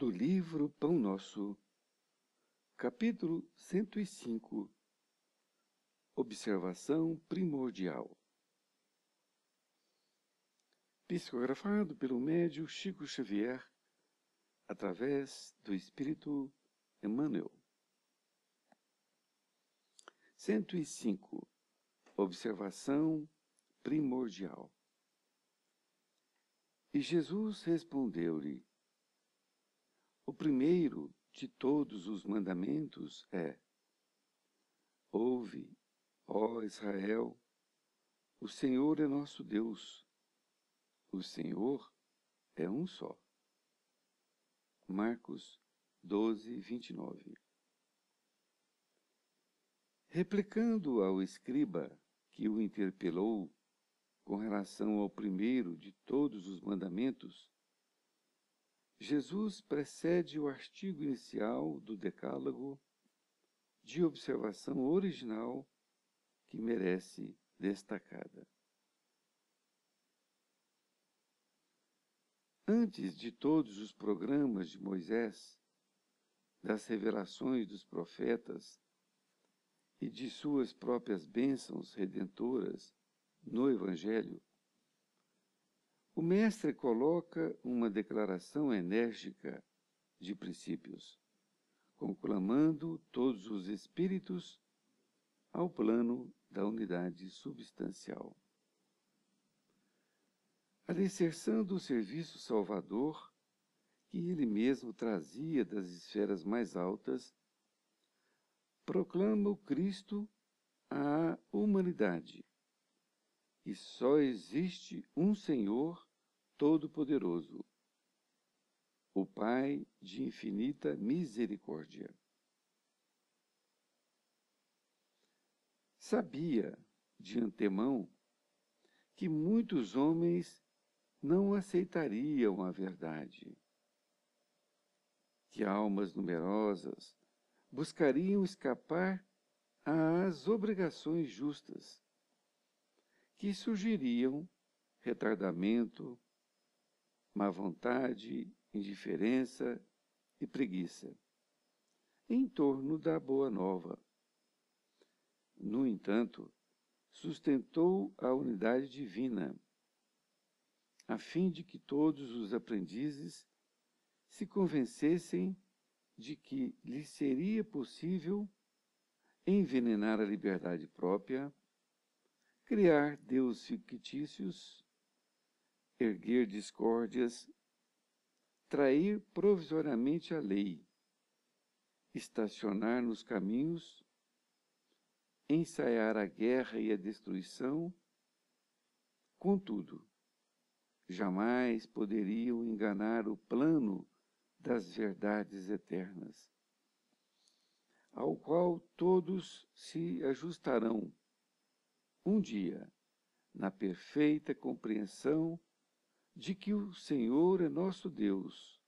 do livro Pão Nosso, capítulo 105, Observação primordial. Psicografado pelo médium Chico Xavier, através do Espírito Emmanuel. 105. Observação primordial. E Jesus respondeu-lhe: o primeiro de todos os mandamentos é: ouve, ó Israel, o Senhor é nosso Deus, o Senhor é um só. Marcos 12, 29. Replicando ao escriba que o interpelou com relação ao primeiro de todos os mandamentos, Jesus precede o artigo inicial do Decálogo de observação original que merece destacada. Antes de todos os programas de Moisés, das revelações dos profetas e de suas próprias bênçãos redentoras no Evangelho, o Mestre coloca uma declaração enérgica de princípios, conclamando todos os espíritos ao plano da unidade substancial. Alicerçando o serviço salvador que ele mesmo trazia das esferas mais altas, proclama o Cristo à humanidade. E só existe um Senhor Todo-Poderoso, o Pai de infinita misericórdia. Sabia, de antemão, que muitos homens não aceitariam a verdade, que almas numerosas buscariam escapar às obrigações justas, que surgiriam retardamento, má vontade, indiferença e preguiça em torno da Boa Nova. No entanto, sustentou a unidade divina, a fim de que todos os aprendizes se convencessem de que lhes seria possível envenenar a liberdade própria, criar deuses fictícios, erguer discórdias, trair provisoriamente a lei, estacionar nos caminhos, ensaiar a guerra e a destruição. Contudo, jamais poderiam enganar o plano das verdades eternas, ao qual todos se ajustarão um dia, na perfeita compreensão de que o Senhor é nosso Deus,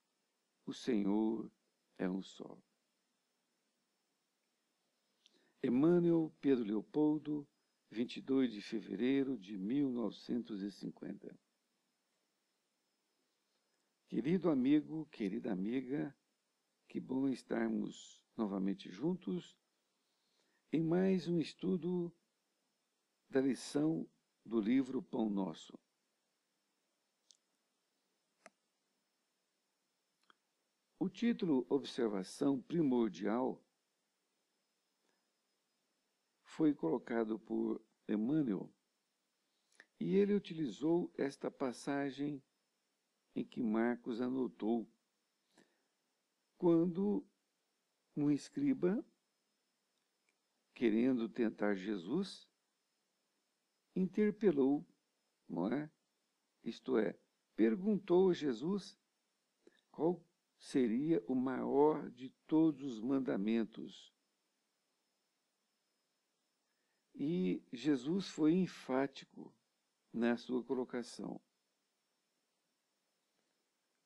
o Senhor é um só. Emmanuel Pedro Leopoldo, 22 de fevereiro de 1950. Querido amigo, querida amiga, que bom estarmos novamente juntos em mais um estudo da lição do livro Pão Nosso. O título Observação Primordial foi colocado por Emmanuel e ele utilizou esta passagem em que Marcos anotou, quando um escriba, querendo tentar Jesus, interpelou, não é? Isto é, perguntou a Jesus qual seria o maior de todos os mandamentos. E Jesus foi enfático na sua colocação.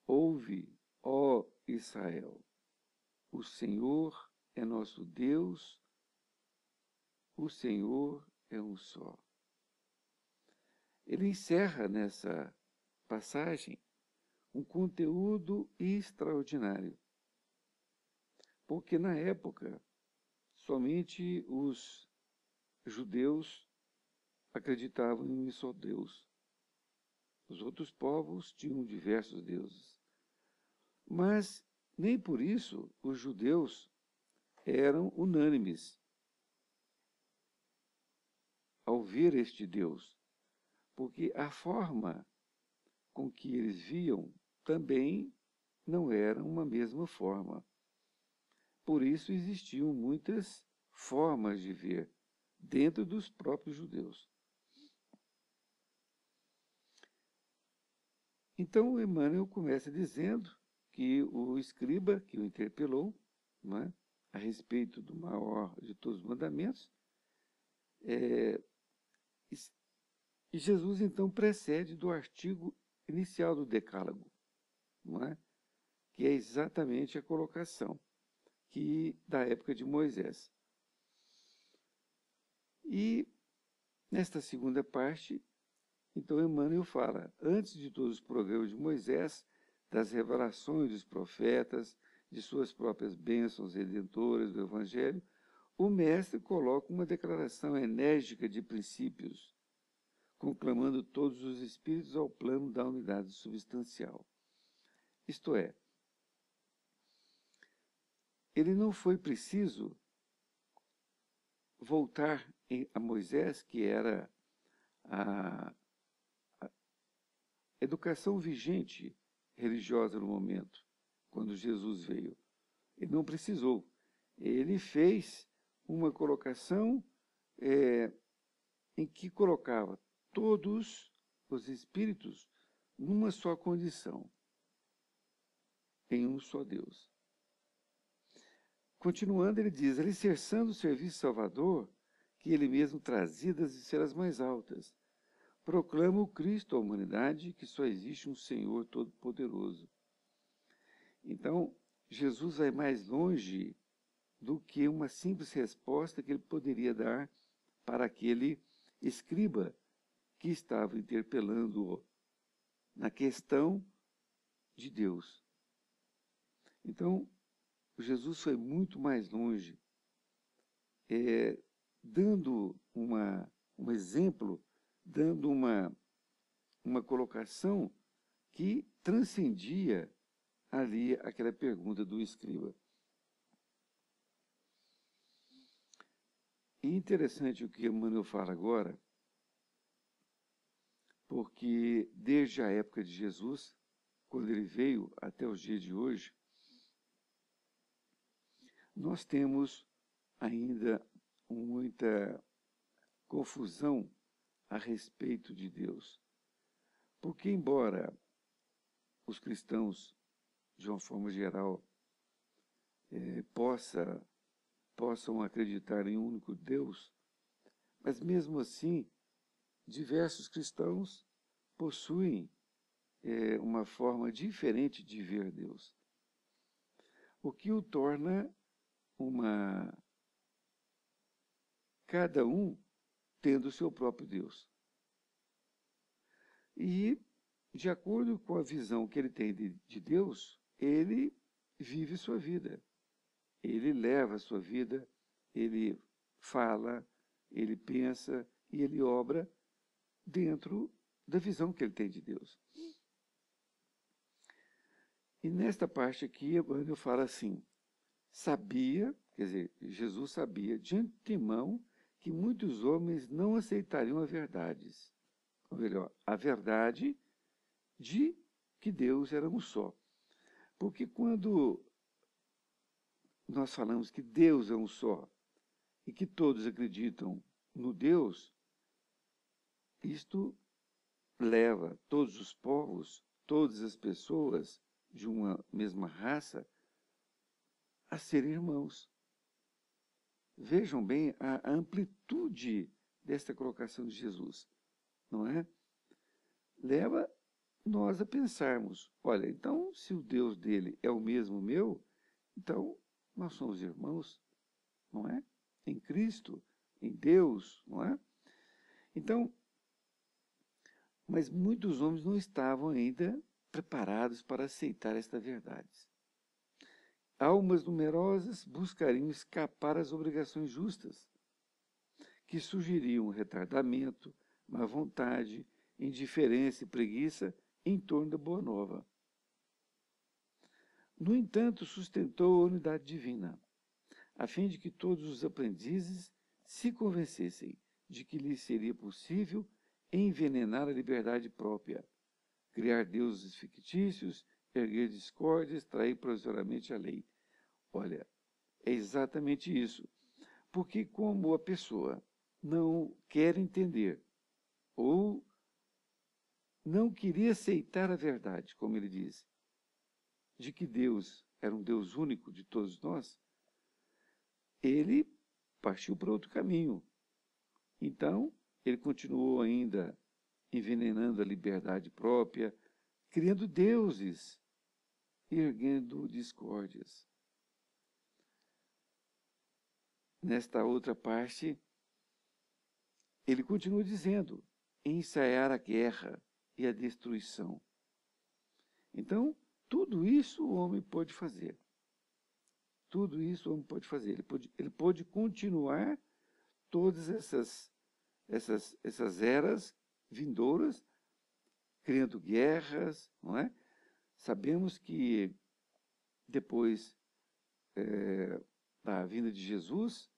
Ouve, ó Israel, o Senhor é nosso Deus, o Senhor é um só. Ele encerra nessa passagem um conteúdo extraordinário. Porque na época, somente os judeus acreditavam em um só Deus. Os outros povos tinham diversos deuses. Mas nem por isso os judeus eram unânimes ao ver este Deus, porque a forma com que eles viam também não era uma mesma forma. Por isso existiam muitas formas de ver dentro dos próprios judeus. Então Emmanuel começa dizendo que o escriba que o interpelou, não é, a respeito do maior de todos os mandamentos, e Jesus então precede do artigo inicial do Decálogo, não é? Que é exatamente a colocação da época de Moisés. E nesta segunda parte, então Emmanuel fala, antes de todos os programas de Moisés, das revelações dos profetas, de suas próprias bênçãos redentoras do Evangelho, o mestre coloca uma declaração enérgica de princípios, conclamando todos os espíritos ao plano da unidade substancial. Isto é, ele não foi preciso voltar a Moisés, que era a educação vigente religiosa no momento, quando Jesus veio. Ele não precisou. Ele fez uma colocação em que colocava todos os espíritos numa só condição, em um só Deus. Continuando, ele diz, alicerçando o serviço salvador, que ele mesmo trazia das esferas mais altas, proclama o Cristo à humanidade que só existe um Senhor Todo-Poderoso. Então, Jesus vai mais longe do que uma simples resposta que ele poderia dar para aquele escriba que estava interpelando-o na questão de Deus. Então, Jesus foi muito mais longe, dando um exemplo, dando uma colocação que transcendia ali aquela pergunta do escriba. E interessante o que Emmanuel fala agora, porque desde a época de Jesus, quando ele veio até os dias de hoje, nós temos ainda muita confusão a respeito de Deus. Porque, embora os cristãos, de uma forma geral, possam acreditar em um único Deus, mas mesmo assim, diversos cristãos possuem uma forma diferente de ver Deus, o que o torna cada um tendo o seu próprio Deus. E, de acordo com a visão que ele tem de Deus, ele vive sua vida. Ele leva a sua vida, ele fala, ele pensa e ele obra dentro da visão que ele tem de Deus. E nesta parte aqui, Emmanuel fala assim, quer dizer, Jesus sabia de antemão que muitos homens não aceitariam a verdade, ou melhor, a verdade de que Deus era um só. Porque quando nós falamos que Deus é um só e que todos acreditam no Deus, isto leva todos os povos, todas as pessoas de uma mesma raça a serem irmãos. Vejam bem a amplitude desta colocação de Jesus, não é? Leva nós a pensarmos, olha, então se o Deus dele é o mesmo meu, então nós somos irmãos, não é? Em Cristo, em Deus, não é? Então, mas muitos homens não estavam ainda preparados para aceitar esta verdade. Almas numerosas buscariam escapar às obrigações justas, que sugeriam retardamento, má vontade, indiferença e preguiça em torno da Boa Nova. No entanto, sustentou a unidade divina, a fim de que todos os aprendizes se convencessem de que lhes seria possível envenenar a liberdade própria, criar deuses fictícios, erguer discórdias, trair provisoriamente a lei. Olha, é exatamente isso. Porque como a pessoa não quer entender ou não queria aceitar a verdade, como ele diz, de que Deus era um Deus único de todos nós, ele partiu para outro caminho. Então, ele continuou ainda envenenando a liberdade própria, criando deuses e erguendo discórdias. Nesta outra parte, ele continua dizendo, ensaiar a guerra e a destruição. Então, tudo isso o homem pode fazer. Tudo isso o homem pode fazer. Ele pode continuar todas essas eras vindouras, criando guerras, não é? Sabemos que depois da vinda de Jesus,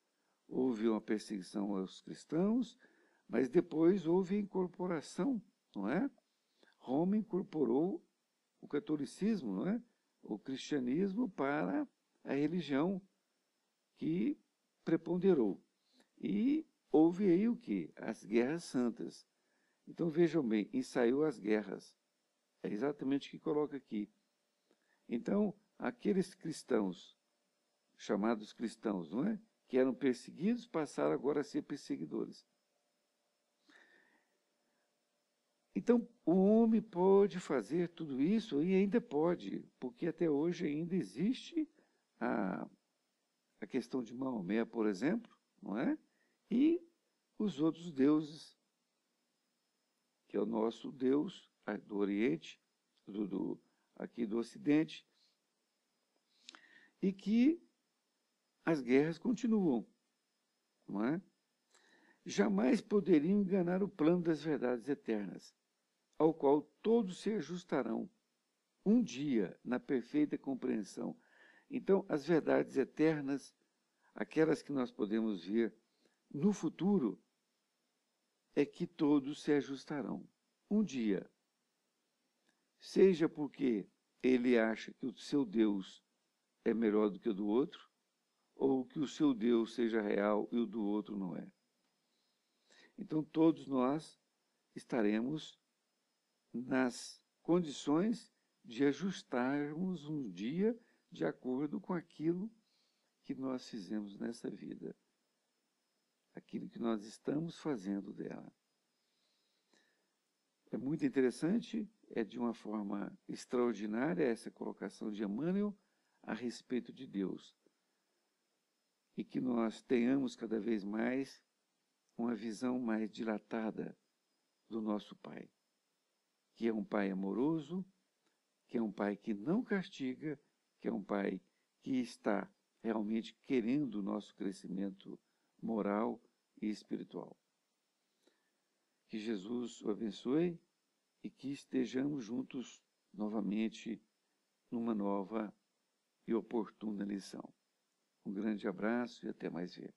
houve uma perseguição aos cristãos, mas depois houve a incorporação, não é? Roma incorporou o catolicismo, não é? O cristianismo para a religião que preponderou. E houve aí o quê? As guerras santas. Então vejam bem, ensaiou as guerras. É exatamente o que coloca aqui. Então, aqueles cristãos, chamados cristãos, não é? Que eram perseguidos, passaram agora a ser perseguidores. Então, o homem pode fazer tudo isso e ainda pode, porque até hoje ainda existe a questão de Maomé, por exemplo, não é? E os outros deuses, que é o nosso Deus do Oriente, aqui do Ocidente, e que as guerras continuam, não é? Jamais poderiam enganar o plano das verdades eternas, ao qual todos se ajustarão um dia na perfeita compreensão. Então, as verdades eternas, aquelas que nós podemos ver no futuro, é que todos se ajustarão um dia. Seja porque ele acha que o seu Deus é melhor do que o do outro, ou que o seu Deus seja real e o do outro não é. Então, todos nós estaremos nas condições de ajustarmos um dia de acordo com aquilo que nós fizemos nessa vida, aquilo que nós estamos fazendo dela. É muito interessante, é de uma forma extraordinária essa colocação de Emmanuel a respeito de Deus. E que nós tenhamos cada vez mais uma visão mais dilatada do nosso Pai, que é um Pai amoroso, que é um Pai que não castiga, que é um Pai que está realmente querendo o nosso crescimento moral e espiritual. Que Jesus o abençoe e que estejamos juntos novamente numa nova e oportuna lição. Um grande abraço e até mais ver.